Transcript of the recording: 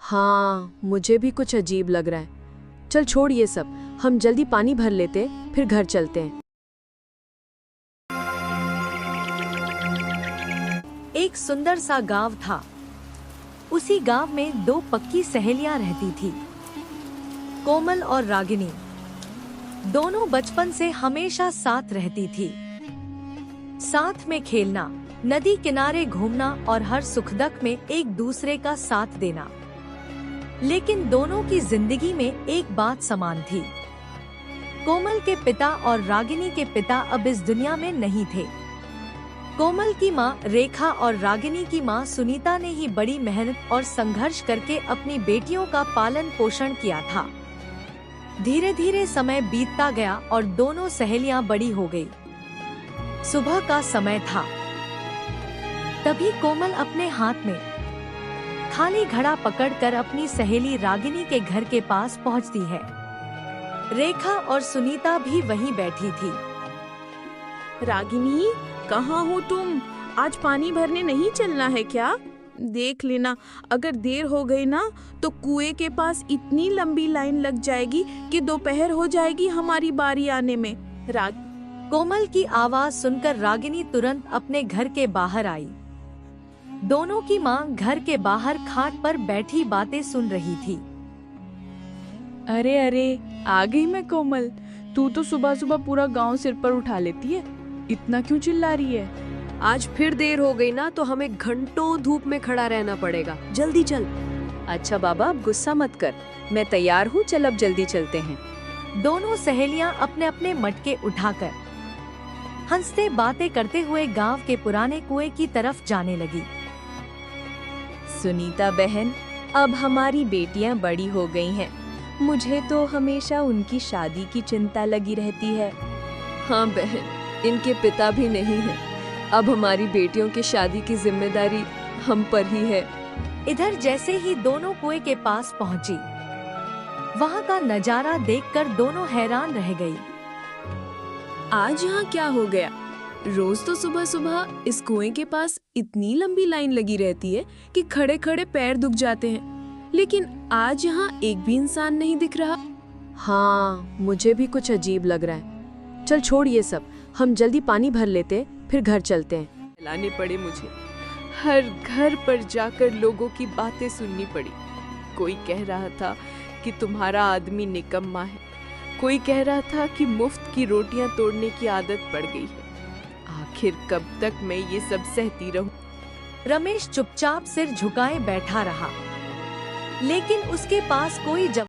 हाँ, मुझे भी कुछ अजीब लग रहा है। चल छोड़ ये सब, हम जल्दी पानी भर लेते फिर घर चलते हैं। एक सुंदर सा गांव था। उसी गांव में दो पक्की सहेलियां रहती थी, कोमल और रागिनी। दोनों बचपन से हमेशा साथ रहती थी। साथ में खेलना, नदी किनारे घूमना और हर सुख दुख में एक दूसरे का साथ देना। लेकिन दोनों की जिंदगी में एक बात समान थी। कोमल के पिता और रागिनी के पिता अब इस दुनिया में नहीं थे। कोमल की माँ रेखा और रागिनी की माँ सुनीता ने ही बड़ी मेहनत और संघर्ष करके अपनी बेटियों का पालन पोषण किया था। धीरे धीरे समय बीतता गया और दोनों सहेलियां बड़ी हो गई। सुबह का समय था। तभी कोमल अपने हाथ में खाली घड़ा पकड़कर अपनी सहेली रागिनी के घर के पास पहुंचती है। रेखा और सुनीता भी वहीं बैठी थी। रागिनी, कहाँ हो तुम? आज पानी भरने नहीं चलना है क्या? देख लेना, अगर देर हो गई ना तो कुएं के पास इतनी लंबी लाइन लग जाएगी कि दोपहर हो जाएगी हमारी बारी आने में। कोमल की आवाज सुनकर रागिनी तुरंत अपने घर के बाहर आई। दोनों की माँ घर के बाहर खाट पर बैठी बातें सुन रही थी। अरे अरे, आ गई मैं कोमल। तू तो सुबह सुबह पूरा गांव सिर पर उठा लेती है, इतना क्यों चिल्ला रही है? आज फिर देर हो गई ना तो हमें घंटों धूप में खड़ा रहना पड़ेगा। जल्दी चल। अच्छा बाबा, अब गुस्सा मत कर, मैं तैयार हूँ, चल अब जल्दी चलते हैं। दोनों सहेलियां अपने अपने मटके उठाकर हंसते बातें करते हुए गांव के पुराने कुएं की तरफ जाने लगी। सुनीता बहन, अब हमारी बेटियां बड़ी हो गई हैं। मुझे तो हमेशा उनकी शादी की चिंता लगी रहती है। हाँ बहन, इनके पिता भी नहीं हैं। अब हमारी बेटियों की शादी की जिम्मेदारी हम पर ही है। इधर जैसे ही दोनों कुएं के पास पहुंची, वहां का नजारा देखकर दोनों हैरान रह गई। आज यहाँ क्या हो गया? रोज तो सुबह सुबह इस कुएं के पास इतनी लंबी लाइन लगी रहती है कि खड़े खड़े पैर दुख जाते हैं, लेकिन आज यहाँ एक भी इंसान नहीं दिख रहा। हाँ, मुझे भी कुछ अजीब लग रहा है। चल छोड़ ये सब, हम जल्दी पानी भर लेते फिर घर चलते हैं। लाने पड़े मुझे, हर घर पर जाकर लोगों की बातें सुननी पड़ी। कोई कह रहा था कि तुम्हारा आदमी निकम्मा है, कोई कह रहा था कि मुफ्त की रोटियां तोड़ने की आदत पड़ गई है। आखिर कब तक मैं ये सब सहती रहूं? रमेश चुपचाप सिर झुकाए बैठा रहा, लेकिन उसके पास कोई जवाब